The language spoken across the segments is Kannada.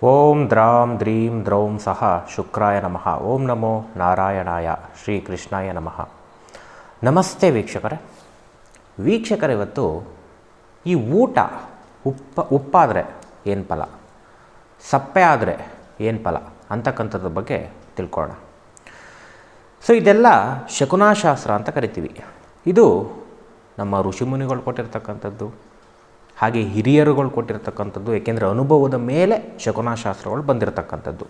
ಓಂ ದ್ರಾಂ ದ್ರೀಂ ದ್ರೌಂ ಸಹ ಶುಕ್ರಾಯ ನಮಃ. ಓಂ ನಮೋ ನಾರಾಯಣಾಯ. ಶ್ರೀ ಕೃಷ್ಣಾಯ ನಮಃ. ನಮಸ್ತೆ ವೀಕ್ಷಕರೇ, ಇವತ್ತು ಈ ಊಟ ಉಪ್ಪಾದರೆ ಏನು ಫಲ, ಸಪ್ಪೆ ಆದರೆ ಏನು ಫಲ ಅಂತಕ್ಕಂಥದ್ರ ಬಗ್ಗೆ ತಿಳ್ಕೊಳ್ಳೋಣ. ಇದೆಲ್ಲ ಶಕುನಾಶಾಸ್ತ್ರ ಅಂತ ಕರಿತೀವಿ. ಇದು ನಮ್ಮ ಋಷಿಮುನಿಗಳು ಕೊಟ್ಟಿರ್ತಕ್ಕಂಥದ್ದು, ಹಾಗೆ ಹಿರಿಯರುಗಳು ಕೊಟ್ಟಿರ್ತಕ್ಕಂಥದ್ದು. ಏಕೆಂದರೆ ಅನುಭವದ ಮೇಲೆ ಶಕುನಾಶಾಸ್ತ್ರಗಳು ಬಂದಿರತಕ್ಕಂಥದ್ದು.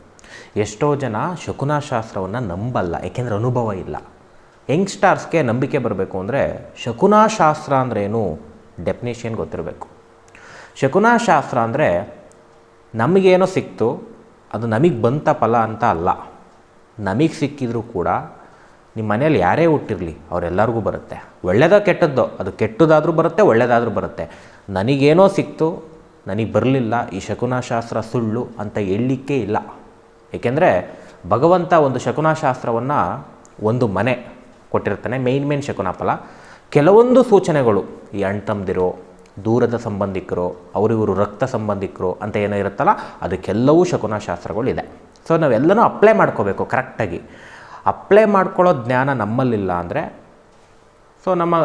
ಎಷ್ಟೋ ಜನ ಶಕುನಾಶಾಸ್ತ್ರವನ್ನು ನಂಬಲ್ಲ, ಏಕೆಂದರೆ ಅನುಭವ ಇಲ್ಲ. ಯಂಗ್ಸ್ಟಾರ್ಸ್ಗೆ ನಂಬಿಕೆ ಬರಬೇಕು ಅಂದರೆ ಶಕುನಾಶಾಸ್ತ್ರ ಅಂದ್ರೇನು ಡೆಫಿನೇಷನ್ ಗೊತ್ತಿರಬೇಕು. ಶಕುನಾಶಾಸ್ತ್ರ ಅಂದರೆ ನಮಗೇನೋ ಸಿಕ್ತು, ಅದು ನಮಗೆ ಬಂತ ಫಲ ಅಂತ ಅಲ್ಲ. ನಮಗೆ ಸಿಕ್ಕಿದರೂ ಕೂಡ ನಿಮ್ಮ ಮನೇಲಿ ಯಾರೇ ಹುಟ್ಟಿರಲಿ ಅವರೆಲ್ಲರಿಗೂ ಬರುತ್ತೆ. ಒಳ್ಳೆಯದೋ ಕೆಟ್ಟದ್ದೋ, ಅದು ಕೆಟ್ಟದಾದರೂ ಬರುತ್ತೆ, ಒಳ್ಳೆಯದಾದರೂ ಬರುತ್ತೆ. ನನಗೇನೋ ಸಿಕ್ತು, ನನಗೆ ಬರಲಿಲ್ಲ, ಈ ಶಕುನಾಶಾಸ್ತ್ರ ಸುಳ್ಳು ಅಂತ ಹೇಳಲಿಕ್ಕೆ ಇಲ್ಲ. ಏಕೆಂದರೆ ಭಗವಂತ ಒಂದು ಶಕುನಾಶಾಸ್ತ್ರವನ್ನು ಒಂದು ಮನೆ ಕೊಟ್ಟಿರ್ತಾನೆ, ಮೇನ್ ಶಕುನ ಫಲ. ಕೆಲವೊಂದು ಸೂಚನೆಗಳು ಈ ಅಣ್ತಂದಿರೋ, ದೂರದ ಸಂಬಂಧಿಕರು, ಅವರಿವರು ರಕ್ತ ಸಂಬಂಧಿಕರು ಅಂತ ಏನೋ ಇರುತ್ತಲ್ಲ, ಅದಕ್ಕೆಲ್ಲವೂ ಶಕುನಾಶಾಸ್ತ್ರಗಳಿದೆ. ನಾವೆಲ್ಲನೂ ಅಪ್ಲೈ ಮಾಡ್ಕೋಬೇಕು ಕರೆಕ್ಟಾಗಿ. ಅಪ್ಲೈ ಮಾಡ್ಕೊಳ್ಳೋ ಜ್ಞಾನ ನಮ್ಮಲ್ಲಿಲ್ಲ ಅಂದರೆ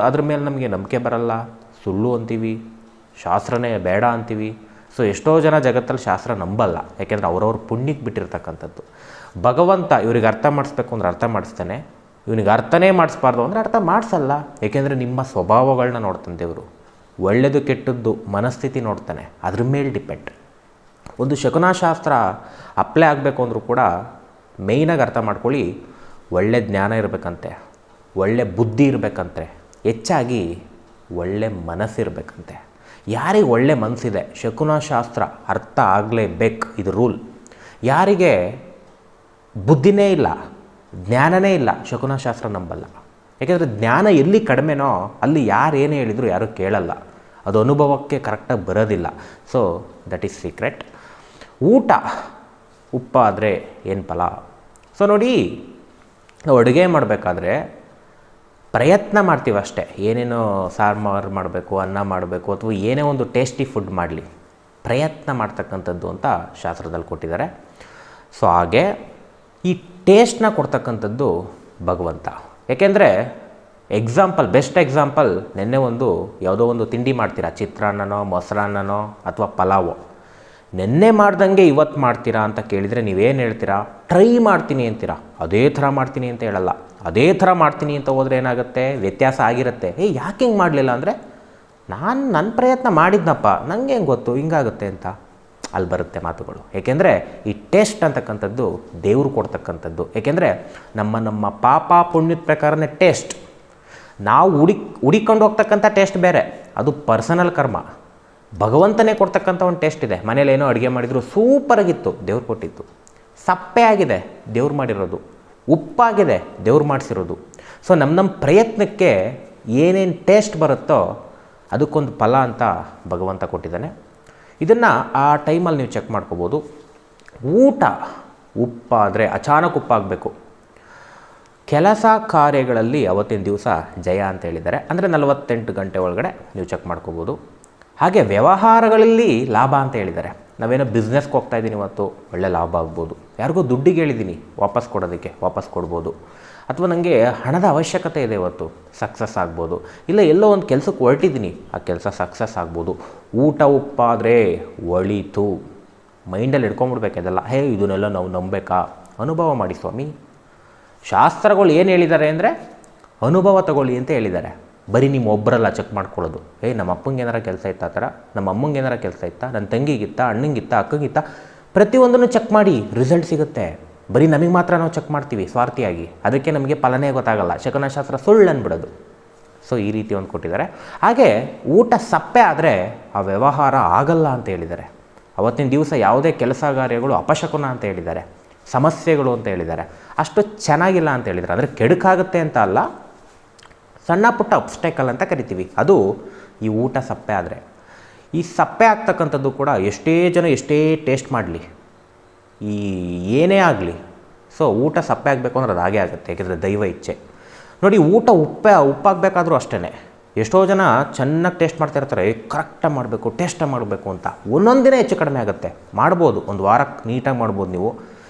ಅದ್ರ ಮೇಲೆ ನಮಗೆ ನಂಬಿಕೆ ಬರಲ್ಲ, ಸುಳ್ಳು ಅಂತೀವಿ, ಶಾಸ್ತ್ರನೇ ಬೇಡ ಅಂತೀವಿ. ಎಷ್ಟೋ ಜನ ಜಗತ್ತಲ್ಲಿ ಶಾಸ್ತ್ರ ನಂಬಲ್ಲ, ಯಾಕೆಂದರೆ ಅವ್ರವ್ರ ಪುಣ್ಯಕ್ಕೆ ಬಿಟ್ಟಿರ್ತಕ್ಕಂಥದ್ದು. ಭಗವಂತ ಇವ್ರಿಗೆ ಅರ್ಥ ಮಾಡಿಸ್ಬೇಕು ಅಂದರೆ ಅರ್ಥ ಮಾಡಿಸ್ತಾನೆ, ಇವನಿಗೆ ಅರ್ಥನೇ ಮಾಡಿಸ್ಬಾರ್ದು ಅಂದರೆ ಅರ್ಥ ಮಾಡಿಸಲ್ಲ. ಏಕೆಂದರೆ ನಿಮ್ಮ ಸ್ವಭಾವಗಳನ್ನ ನೋಡ್ತಾನೆ ದೇವರು. ಒಳ್ಳೆಯದು ಕೆಟ್ಟದ್ದು ಮನಸ್ಥಿತಿ ನೋಡ್ತಾನೆ, ಅದ್ರ ಮೇಲೆ ಡಿಪೆಂಡ್. ಒಂದು ಶಕುನಾಶಾಸ್ತ್ರ ಅಪ್ಲೈ ಆಗಬೇಕು ಅಂದರೂ ಕೂಡ ಮೇಯ್ನಾಗಿ ಅರ್ಥ ಮಾಡ್ಕೊಳ್ಳಿ, ಒಳ್ಳೆ ಜ್ಞಾನ ಇರಬೇಕಂತೆ, ಒಳ್ಳೆ ಬುದ್ಧಿ ಇರಬೇಕಂತೆ, ಹೆಚ್ಚಾಗಿ ಒಳ್ಳೆ ಮನಸ್ಸಿರಬೇಕಂತೆ. ಯಾರಿಗೆ ಒಳ್ಳೆ ಮನಸ್ಸಿದೆ ಶಕುನಾಶಾಸ್ತ್ರ ಅರ್ಥ ಆಗಲೇಬೇಕು, ಇದು ರೂಲ್. ಯಾರಿಗೆ ಬುದ್ಧಿನೇ ಇಲ್ಲ, ಜ್ಞಾನನೇ ಇಲ್ಲ, ಶಕುನಾಶಾಸ್ತ್ರ ನಂಬಲ್ಲ. ಯಾಕೆಂದರೆ ಜ್ಞಾನ ಎಲ್ಲಿ ಕಡಿಮೆನೋ ಅಲ್ಲಿ ಯಾರು ಏನೇ ಹೇಳಿದ್ರು ಯಾರೂ ಕೇಳಲ್ಲ, ಅದು ಅನುಭವಕ್ಕೆ ಕರೆಕ್ಟಾಗಿ ಬರೋದಿಲ್ಲ. That is secret. ಊಟ ಉಪ್ಪಾದರೆ ಏನು ಫಲ? ನೋಡಿ, ನಾವು ಅಡುಗೆ ಮಾಡಬೇಕಾದ್ರೆ ಪ್ರಯತ್ನ ಮಾಡ್ತೀವಿ ಅಷ್ಟೇ. ಏನೇನೋ ಸಾಂಬಾರು ಮಾಡಬೇಕು, ಅನ್ನ ಮಾಡಬೇಕು, ಅಥವಾ ಏನೇ ಒಂದು ಟೇಸ್ಟಿ ಫುಡ್ ಮಾಡಲಿ, ಪ್ರಯತ್ನ ಮಾಡ್ತಕ್ಕಂಥದ್ದು ಅಂತ ಶಾಸ್ತ್ರದಲ್ಲಿ ಕೊಟ್ಟಿದ್ದಾರೆ. ಹಾಗೆ ಈ ಟೇಸ್ಟ್ನ ಕೊಡ್ತಕ್ಕಂಥದ್ದು ಭಗವಂತ. ಏಕೆಂದರೆ ಬೆಸ್ಟ್ ಎಕ್ಸಾಂಪಲ್, ನೆನ್ನೆ ಯಾವುದೋ ಒಂದು ತಿಂಡಿ ಮಾಡ್ತೀರಾ, ಚಿತ್ರಾನ್ನನೋ, ಮೊಸರನ್ನನೋ ಅಥವಾ ಪಲಾವೋ. ನೆನ್ನೆ ಮಾಡ್ದಂಗೆ ಇವತ್ತು ಮಾಡ್ತೀರಾ ಅಂತ ಕೇಳಿದರೆ ನೀವೇನು ಹೇಳ್ತೀರಾ? ಟ್ರೈ ಮಾಡ್ತೀನಿ ಅಂತೀರಾ. ಅದೇ ಥರ ಮಾಡ್ತೀನಿ ಅಂತ ಹೇಳಲ್ಲ. ಅದೇ ಥರ ಮಾಡ್ತೀನಿ ಅಂತ ಹೋದರೆ ಏನಾಗುತ್ತೆ? ವ್ಯತ್ಯಾಸ ಆಗಿರುತ್ತೆ. ಯಾಕೆ ಹಿಂಗೆ ಮಾಡಲಿಲ್ಲ ಅಂದರೆ ನನ್ನ ಪ್ರಯತ್ನ ಮಾಡಿದ್ನಪ್ಪ, ನನಗೆ ಹೆಂಗೆ ಗೊತ್ತು ಹಿಂಗಾಗುತ್ತೆ ಅಂತ ಅಲ್ಲಿ ಬರುತ್ತೆ ಮಾತುಗಳು. ಏಕೆಂದರೆ ಈ ಟೇಸ್ಟ್ ಅಂತಕ್ಕಂಥದ್ದು ದೇವರು ಕೊಡ್ತಕ್ಕಂಥದ್ದು. ಏಕೆಂದರೆ ನಮ್ಮ ಪಾಪ ಪುಣ್ಯದ ಪ್ರಕಾರನೇ ಟೇಸ್ಟ್. ನಾವು ಹುಡಿಕೊಂಡು ಹೋಗ್ತಕ್ಕಂಥ ಟೇಸ್ಟ್ ಬೇರೆ, ಅದು ಪರ್ಸನಲ್ ಕರ್ಮ. ಭಗವಂತನೇ ಕೊಡ್ತಕ್ಕಂಥ ಒಂದು ಟೇಸ್ಟ್ ಇದೆ. ಮನೇಲಿ ಏನೋ ಅಡುಗೆ ಮಾಡಿದ್ರು ಸೂಪರಾಗಿತ್ತು, ದೇವ್ರು ಕೊಟ್ಟಿತ್ತು. ಸಪ್ಪೆ ಆಗಿದೆ, ದೇವ್ರು ಮಾಡಿರೋದು. ಉಪ್ಪಾಗಿದೆ, ದೇವ್ರು ಮಾಡಿಸಿರೋದು. ನಮ್ಮ ಪ್ರಯತ್ನಕ್ಕೆ ಏನೇನು ಟೇಸ್ಟ್ ಬರುತ್ತೋ ಅದಕ್ಕೊಂದು ಫಲ ಅಂತ ಭಗವಂತ ಕೊಟ್ಟಿದ್ದಾನೆ. ಇದನ್ನು ಆ ಟೈಮಲ್ಲಿ ನೀವು ಚೆಕ್ ಮಾಡ್ಕೋಬೋದು. ಊಟ ಉಪ್ಪಾದರೆ ಅಚಾನಕ್ ಉಪ್ಪಾಗಬೇಕು. ಕೆಲಸ ಕಾರ್ಯಗಳಲ್ಲಿ ಅವತ್ತಿನ ದಿವಸ ಜಯ ಅಂತ ಹೇಳಿದ್ದಾರೆ. ಅಂದರೆ 48 ಗಂಟೆ ಒಳಗಡೆ ನೀವು ಚೆಕ್ ಮಾಡ್ಕೋಬೋದು. ಹಾಗೆ ವ್ಯವಹಾರಗಳಲ್ಲಿ ಲಾಭ ಅಂತ ಹೇಳಿದ್ದಾರೆ. ನಾವೇನೋ ಬಿಸ್ನೆಸ್ಗೆ ಹೋಗ್ತಾ ಇದ್ದೀನಿ, ಇವತ್ತು ಒಳ್ಳೆ ಲಾಭ ಆಗ್ಬೋದು. ಯಾರಿಗೋ ದುಡ್ಡಿಗೆ ಹೇಳಿದ್ದೀನಿ ವಾಪಸ್ ಕೊಡೋದಕ್ಕೆ, ವಾಪಸ್ ಕೊಡ್ಬೋದು. ಅಥವಾ ನನಗೆ ಹಣದ ಅವಶ್ಯಕತೆ ಇದೆ, ಇವತ್ತು ಸಕ್ಸಸ್ ಆಗ್ಬೋದು. ಇಲ್ಲ ಎಲ್ಲೋ ಒಂದು ಕೆಲಸಕ್ಕೆ ಹೊರಟಿದ್ದೀನಿ, ಆ ಕೆಲಸ ಸಕ್ಸಸ್ ಆಗ್ಬೋದು. ಊಟ ಉಪ್ಪಾದರೆ ಒಳಿತು. ಮೈಂಡಲ್ಲಿ ಹಿಡ್ಕೊಂಬಿಡ್ಬೇಕು ಇದೆಲ್ಲ. ಇದನ್ನೆಲ್ಲ ನಾವು ನಂಬೇಕಾ? ಅನುಭವ ಮಾಡಿ ಸ್ವಾಮಿ. ಶಾಸ್ತ್ರಗಳು ಏನು ಹೇಳಿದ್ದಾರೆ ಅಂದರೆ ಅನುಭವ ತಗೊಳ್ಳಿ ಅಂತ ಹೇಳಿದ್ದಾರೆ. ಬರೀ ನಿಮ್ಮ ಒಬ್ಬರಲ್ಲ ಚೆಕ್ ಮಾಡ್ಕೊಳ್ಳೋದು. ನಮ್ಮ ಅಪ್ಪಂಗೆ ಏನಾರ ಕೆಲಸ ಇತ್ತಾ, ಆ ಥರ ನಮ್ಮ ಅಮ್ಮಂಗೆ ಏನಾರ ಕೆಲಸ ಇತ್ತಾ, ನನ್ನ ತಂಗಿಗಿತ್ತ, ಅಣ್ಣಂಗಿತ್ತ, ಅಕ್ಕಗಿತ್ತ, ಪ್ರತಿಯೊಂದನ್ನು ಚೆಕ್ ಮಾಡಿ ರಿಸಲ್ಟ್ ಸಿಗುತ್ತೆ. ಬರೀ ನಮಗೆ ಮಾತ್ರ ನಾವು ಚೆಕ್ ಮಾಡ್ತೀವಿ ಸ್ವಾರ್ಥಿಯಾಗಿ, ಅದಕ್ಕೆ ನಮಗೆ ಫಲನೇ ಗೊತ್ತಾಗಲ್ಲ. ಶಕುನಶಾಸ್ತ್ರ ಸುಳ್ಳು ಅಂದ್ಬಿಡೋದು. ಈ ರೀತಿ ಒಂದು ಕೊಟ್ಟಿದ್ದಾರೆ. ಹಾಗೆ ಊಟ ಸಪ್ಪೆ ಆದರೆ ಆ ವ್ಯವಹಾರ ಆಗಲ್ಲ ಅಂತ ಹೇಳಿದ್ದಾರೆ. ಅವತ್ತಿನ ದಿವಸ ಯಾವುದೇ ಕೆಲಸ ಕಾರ್ಯಗಳು ಅಪಶಕುನ ಅಂತ ಹೇಳಿದ್ದಾರೆ, ಸಮಸ್ಯೆಗಳು ಅಂತ ಹೇಳಿದ್ದಾರೆ. ಅಷ್ಟು ಚೆನ್ನಾಗಿಲ್ಲ ಅಂತ ಹೇಳಿದ್ದಾರೆ. ಅಂದರೆ ಕೆಡುಕಾಗುತ್ತೆ ಅಂತ ಅಲ್ಲ, ಸಣ್ಣ ಪುಟ್ಟ ಅಬ್ಸ್ಟೆಕಲ್ ಅಂತ ಕರಿತೀವಿ. ಅದು ಈ ಊಟ ಸಪ್ಪೆ ಆದರೆ. ಈ ಸಪ್ಪೆ ಆಗ್ತಕ್ಕಂಥದ್ದು ಕೂಡ ಎಷ್ಟೇ ಜನ ಎಷ್ಟೇ ಟೇಸ್ಟ್ ಮಾಡಲಿ, ಏನೇ ಆಗಲಿ, ಊಟ ಸಪ್ಪೆ ಆಗಬೇಕು ಅಂದ್ರೆ ಅದು ಹಾಗೇ ಆಗುತ್ತೆ. ಏಕೆಂದರೆ ದೈವ ಇಚ್ಛೆ. ನೋಡಿ, ಊಟ ಉಪ್ಪಾಗಬೇಕಾದ್ರೂ ಅಷ್ಟೇ. ಎಷ್ಟೋ ಜನ ಚೆನ್ನಾಗಿ ಟೇಸ್ಟ್ ಮಾಡ್ತಾ ಇರ್ತಾರೆ, ಕರೆಕ್ಟಾಗಿ ಮಾಡಬೇಕು, ಟೇಸ್ಟಾಗಿ ಮಾಡಬೇಕು ಅಂತ. ಒಂದೊಂದು ದಿನ ಹೆಚ್ಚು ಕಡಿಮೆ ಆಗುತ್ತೆ. ಮಾಡ್ಬೋದು, ಒಂದು ವಾರಕ್ಕೆ ನೀಟಾಗಿ ಮಾಡ್ಬೋದು ನೀವು.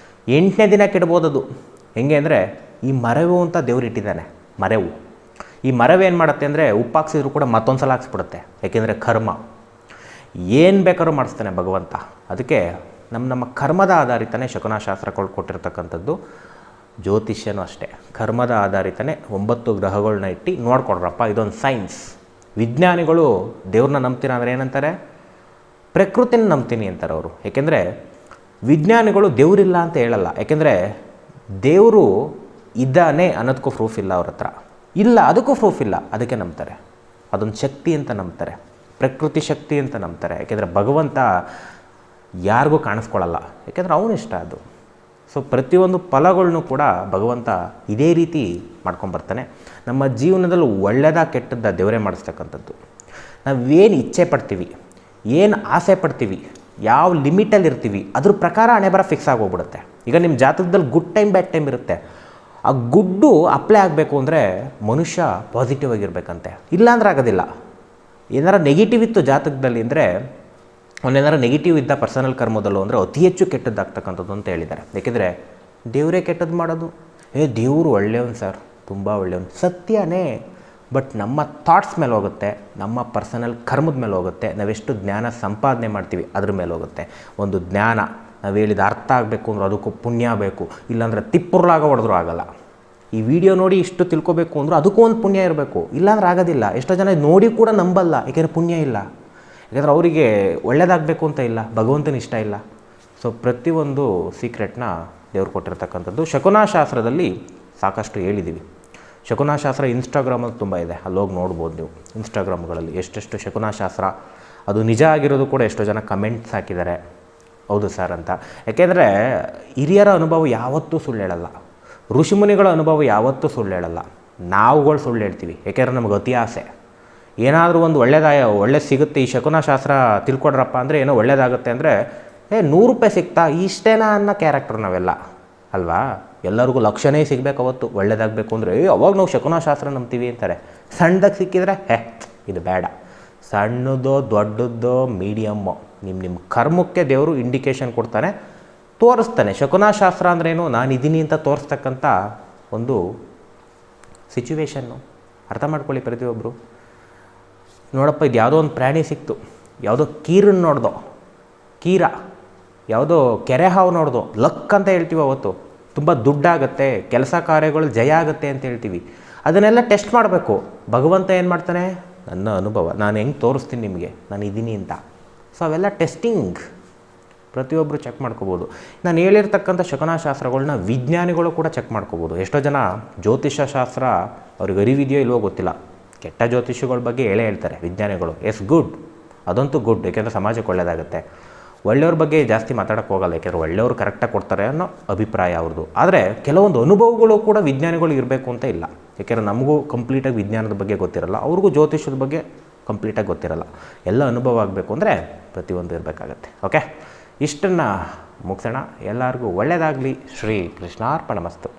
8ನೇ ದಿನ ಕೆಡ್ಬೋದು ಅದು. ಹೆಂಗೆ ಅಂದರೆ ಈ ಮರವು ಅಂತ ದೇವ್ರು ಇಟ್ಟಿದ್ದಾನೆ. ಮರವು, ಈ ಮರವೇನು ಮಾಡುತ್ತೆ ಅಂದರೆ ಉಪ್ಪು ಹಾಕ್ಸಿದ್ರು ಕೂಡ ಮತ್ತೊಂದು ಸಲ ಹಾಕ್ಸ್ಬಿಡುತ್ತೆ. ಯಾಕೆಂದರೆ ಕರ್ಮ ಏನು ಬೇಕಾದ್ರೂ ಮಾಡಿಸ್ತಾನೆ ಭಗವಂತ. ಅದಕ್ಕೆ ನಮ್ಮ ಕರ್ಮದ ಆಧಾರಿತನೇ ಶಕುನಶಾಸ್ತ್ರಗಳು ಕೊಟ್ಟಿರ್ತಕ್ಕಂಥದ್ದು. ಜ್ಯೋತಿಷ್ಯನೂ ಅಷ್ಟೇ ಕರ್ಮದ ಆಧಾರಿತನೇ 9 ಗ್ರಹಗಳನ್ನ ಇಟ್ಟು ನೋಡ್ಕೊಡ್ರಪ್ಪ, ಇದೊಂದು ಸೈನ್ಸ್. ವಿಜ್ಞಾನಿಗಳು ದೇವ್ರನ್ನ ನಂಬ್ತೀನಿ ಅಂದರೆ ಏನಂತಾರೆ, ಪ್ರಕೃತಿನ ನಂಬ್ತೀನಿ ಅಂತಾರೆ ಅವರು. ಏಕೆಂದರೆ ವಿಜ್ಞಾನಿಗಳು ದೇವರಿಲ್ಲ ಅಂತ ಹೇಳಲ್ಲ. ಯಾಕೆಂದರೆ ದೇವರು ಇದ್ದಾನೆ ಅನ್ನೋದಕ್ಕೂ ಪ್ರೂಫ್ ಇಲ್ಲ ಅವ್ರ ಹತ್ರ. ಇಲ್ಲ ಅದಕ್ಕೂ ಪ್ರೂಫ್ ಇಲ್ಲ, ಅದಕ್ಕೆ ನಂಬ್ತಾರೆ. ಅದೊಂದು ಶಕ್ತಿ ಅಂತ ನಂಬ್ತಾರೆ, ಪ್ರಕೃತಿ ಶಕ್ತಿ ಅಂತ ನಂಬ್ತಾರೆ. ಯಾಕೆಂದರೆ ಭಗವಂತ ಯಾರಿಗೂ ಕಾಣಿಸ್ಕೊಳ್ಳಲ್ಲ, ಯಾಕೆಂದರೆ ಅವನಿಷ್ಟ ಅದು. ಸೊ ಪ್ರತಿಯೊಂದು ಫಲಗಳನ್ನೂ ಕೂಡ ಭಗವಂತ ಇದೇ ರೀತಿ ಮಾಡ್ಕೊಂಬರ್ತಾನೆ. ನಮ್ಮ ಜೀವನದಲ್ಲಿ ಒಳ್ಳೆಯದ ಕೆಟ್ಟದ್ದ ದೇವರೇ ಮಾಡಿಸ್ತಕ್ಕಂಥದ್ದು. ನಾವೇನು ಇಚ್ಛೆ ಪಡ್ತೀವಿ, ಏನು ಆಸೆ ಪಡ್ತೀವಿ, ಯಾವ ಲಿಮಿಟಲ್ಲಿ ಇರ್ತೀವಿ, ಅದ್ರ ಪ್ರಕಾರ ಹಣೆ ಬರ ಫಿಕ್ಸ್ ಆಗೋಗ್ಬಿಡುತ್ತೆ. ಈಗ ನಿಮ್ಮ ಜಾತಕದಲ್ಲಿ ಗುಡ್ ಟೈಮ್ ಬ್ಯಾಡ್ ಟೈಮ್ ಇರುತ್ತೆ. ಆ ಗುಡ್ಡು ಅಪ್ಲೈ ಆಗಬೇಕು ಅಂದರೆ ಮನುಷ್ಯ ಪಾಸಿಟಿವ್ ಆಗಿರಬೇಕಂತೆ, ಇಲ್ಲಾಂದ್ರೆ ಆಗೋದಿಲ್ಲ. ಏನಾರ ನೆಗೆಟಿವ್ ಇತ್ತು ಜಾತಕದಲ್ಲಿ ಅಂದರೆ, ಒಂದೇನಾರ ನೆಗೆಟಿವ್ ಇದ್ದ ಪರ್ಸನಲ್ ಕರ್ಮದಲ್ಲೂ ಅಂದರೆ ಅತಿ ಹೆಚ್ಚು ಕೆಟ್ಟದ್ದಾಗ್ತಕ್ಕಂಥದ್ದು ಅಂತ ಹೇಳಿದ್ದಾರೆ. ಏಕೆಂದರೆ ದೇವರೇ ಕೆಟ್ಟದ್ದು ಮಾಡೋದು. ದೇವರು ಒಳ್ಳೆಯವನು ಸರ್, ತುಂಬ ಒಳ್ಳೆಯವನು, ಸತ್ಯನೇ. ಬಟ್ ನಮ್ಮ ಥಾಟ್ಸ್ ಮೇಲೆ ಹೋಗುತ್ತೆ, ನಮ್ಮ ಪರ್ಸನಲ್ ಕರ್ಮದ ಮೇಲೆ ಹೋಗುತ್ತೆ, ನಾವೆಷ್ಟು ಜ್ಞಾನ ಸಂಪಾದನೆ ಮಾಡ್ತೀವಿ ಅದ್ರ ಮೇಲೆ ಹೋಗುತ್ತೆ. ಒಂದು ಜ್ಞಾನ ನಾವು ಹೇಳಿದ ಅರ್ಥ ಆಗಬೇಕು ಅಂದ್ರೆ ಅದಕ್ಕೂ ಪುಣ್ಯ ಬೇಕು, ಇಲ್ಲಾಂದರೆ ತಿಪ್ಪುರ್ಲಾಗ ಹೊಡೆದ್ರೂ ಆಗಲ್ಲ. ಈ ವಿಡಿಯೋ ನೋಡಿ ಇಷ್ಟು ತಿಳ್ಕೊಬೇಕು ಅಂದರೂ ಅದಕ್ಕೂ ಒಂದು ಪುಣ್ಯ ಇರಬೇಕು, ಇಲ್ಲಾಂದ್ರೆ ಆಗೋದಿಲ್ಲ. ಎಷ್ಟೋ ಜನ ನೋಡಿ ಕೂಡ ನಂಬಲ್ಲ, ಏಕೆಂದರೆ ಪುಣ್ಯ ಇಲ್ಲ. ಯಾಕೆಂದರೆ ಅವರಿಗೆ ಒಳ್ಳೆಯದಾಗಬೇಕು ಅಂತ ಇಲ್ಲ, ಭಗವಂತನ ಇಷ್ಟ ಇಲ್ಲ. ಸೊ ಪ್ರತಿಯೊಂದು ಸೀಕ್ರೆಟ್ನ ದೇವ್ರು ಕೊಟ್ಟಿರ್ತಕ್ಕಂಥದ್ದು. ಶಕುನಶಾಸ್ತ್ರದಲ್ಲಿ ಸಾಕಷ್ಟು ಹೇಳಿದ್ದೀವಿ. ಶಕುನಶಾಸ್ತ್ರ ಇನ್ಸ್ಟಾಗ್ರಾಮಲ್ಲಿ ತುಂಬ ಇದೆ, ಅಲ್ಲೋಗಿ ನೋಡ್ಬೋದು ನೀವು. ಇನ್ಸ್ಟಾಗ್ರಾಮ್ಗಳಲ್ಲಿ ಎಷ್ಟೆಷ್ಟು ಶಕುನಶಾಸ್ತ್ರ ಅದು ನಿಜ ಆಗಿರೋದು ಕೂಡ ಎಷ್ಟೋ ಜನ ಕಮೆಂಟ್ಸ್ ಹಾಕಿದ್ದಾರೆ, ಹೌದು ಸರ್ ಅಂತ. ಯಾಕೆಂದರೆ ಹಿರಿಯರ ಅನುಭವ ಯಾವತ್ತೂ ಸುಳ್ಳು ಹೇಳಲ್ಲ, ಋಷಿಮುನಿಗಳ ಅನುಭವ ಯಾವತ್ತೂ ಸುಳ್ಳು ಹೇಳಲ್ಲ. ನಾವುಗಳು ಸುಳ್ಳು ಹೇಳ್ತೀವಿ, ಯಾಕೆಂದರೆ ನಮಗೆ ಅತಿ ಆಸೆ. ಏನಾದರೂ ಒಂದು ಒಳ್ಳೆ ಸಿಗುತ್ತೆ, ಈ ಶಕುನಶಾಸ್ತ್ರ ತಿಳ್ಕೊಡ್ರಪ್ಪ ಅಂದರೆ ಏನೋ ಒಳ್ಳೇದಾಗುತ್ತೆ ಅಂದರೆ 100 ರೂಪಾಯಿ ಸಿಗ್ತಾ ಇಷ್ಟೇನಾ ಅನ್ನೋ ಕ್ಯಾರೆಕ್ಟರ್ ನಾವೆಲ್ಲ ಅಲ್ವಾ. ಎಲ್ಲರಿಗೂ ಲಕ್ಷನೇ ಸಿಗಬೇಕು ಅವತ್ತು ಒಳ್ಳೇದಾಗಬೇಕು ಅಂದರೆ, ಅವಾಗ ನಾವು ಶಕುನಶಾಸ್ತ್ರ ನಂಬ್ತೀವಿ ಅಂತಾರೆ. ಸಣ್ಣದಾಗಿ ಸಿಕ್ಕಿದ್ರೆ ಇದು ಬೇಡ. ಸಣ್ಣದೋ ದೊಡ್ಡದೋ ಮೀಡಿಯಮ್ಮು ನಿಮ್ಮ ಕರ್ಮಕ್ಕೆ ದೇವರು ಇಂಡಿಕೇಶನ್ ಕೊಡ್ತಾನೆ, ತೋರಿಸ್ತಾನೆ. ಶಕುನಶಾಸ್ತ್ರ ಅಂದ್ರೇನು, ನಾನಿದ್ದೀನಿ ಅಂತ ತೋರಿಸ್ತಕ್ಕಂಥ ಒಂದು ಸಿಚುವೇಶನ್ನು. ಅರ್ಥ ಮಾಡ್ಕೊಳ್ಳಿ ಪ್ರತಿಯೊಬ್ಬರು. ನೋಡಪ್ಪ, ಇದು ಯಾವುದೋ ಒಂದು ಪ್ರಾಣಿ ಸಿಕ್ತು, ಯಾವುದೋ ಕೀರನ್ನು ನೋಡ್ದೋ, ಕೀರ ಯಾವುದೋ ಕೆರೆ ಹಾವು ನೋಡ್ದೋ, ಲಕ್ ಅಂತ ಹೇಳ್ತೀವಿ. ಅವತ್ತು ತುಂಬ ದುಡ್ಡಾಗುತ್ತೆ, ಕೆಲಸ ಕಾರ್ಯಗಳು ಜಯ ಆಗುತ್ತೆ ಅಂತ ಹೇಳ್ತೀವಿ. ಅದನ್ನೆಲ್ಲ ಟೆಸ್ಟ್ ಮಾಡಬೇಕು. ಭಗವಂತ ಏನು ಮಾಡ್ತಾನೆ, ನನ್ನ ಅನುಭವ ನಾನು ಹೆಂಗೆ ತೋರಿಸ್ತೀನಿ ನಿಮಗೆ, ನಾನು ಇದ್ದೀನಿ ಅಂತ. ಸೊ ಅವೆಲ್ಲ ಟೆಸ್ಟಿಂಗ್ ಪ್ರತಿಯೊಬ್ಬರು ಚೆಕ್ ಮಾಡ್ಕೋಬೋದು. ನಾನು ಹೇಳಿರ್ತಕ್ಕಂಥ ಶಕುನಶಾಸ್ತ್ರಗಳನ್ನ ವಿಜ್ಞಾನಿಗಳು ಕೂಡ ಚೆಕ್ ಮಾಡ್ಕೋಬೋದು. ಎಷ್ಟೋ ಜನ ಜ್ಯೋತಿಷ್ಯ ಶಾಸ್ತ್ರ ಅವ್ರಿಗೆ ಅರಿವಿದೆಯೋ ಇಲ್ವೋ ಗೊತ್ತಿಲ್ಲ, ಕೆಟ್ಟ ಜ್ಯೋತಿಷ್ಯಗಳ ಬಗ್ಗೆ ಹೇಳ್ತಾರೆ ವಿಜ್ಞಾನಿಗಳು. ಎಸ್ ಗುಡ್, ಅದಂತೂ ಗುಡ್, ಯಾಕೆಂದರೆ ಸಮಾಜಕ್ಕೆ ಒಳ್ಳೆಯದಾಗುತ್ತೆ. ಒಳ್ಳೆಯವ್ರ ಬಗ್ಗೆ ಜಾಸ್ತಿ ಮಾತಾಡೋಕ್ಕೆ ಹೋಗಲ್ಲ, ಯಾಕೆಂದರೆ ಒಳ್ಳೆಯವರು ಕರೆಕ್ಟಾಗಿ ಕೊಡ್ತಾರೆ ಅನ್ನೋ ಅಭಿಪ್ರಾಯ ಅವ್ರದ್ದು. ಆದರೆ ಕೆಲವೊಂದು ಅನುಭವಗಳು ಕೂಡ ವಿಜ್ಞಾನಿಗಳು ಇರಬೇಕು ಅಂತ ಇಲ್ಲ. ಯಾಕೆಂದರೆ ನಮಗೂ ಕಂಪ್ಲೀಟಾಗಿ ವಿಜ್ಞಾನದ ಬಗ್ಗೆ ಗೊತ್ತಿರಲ್ಲ, ಅವ್ರಿಗೂ ಜ್ಯೋತಿಷ್ಯದ ಬಗ್ಗೆ ಕಂಪ್ಲೀಟಾಗಿ ಗೊತ್ತಿರಲ್ಲ. ಎಲ್ಲ ಅನುಭವ ಆಗಬೇಕು ಅಂದರೆ ಪ್ರತಿಯೊಂದು ಇರಬೇಕಾಗತ್ತೆ. ಓಕೆ, ಇಷ್ಟನ್ನು ಮುಗಿಸೋಣ. ಎಲ್ಲರಿಗೂ ಒಳ್ಳೆಯದಾಗಲಿ. ಶ್ರೀ ಕೃಷ್ಣಾರ್ಪಣಮಸ್ತು.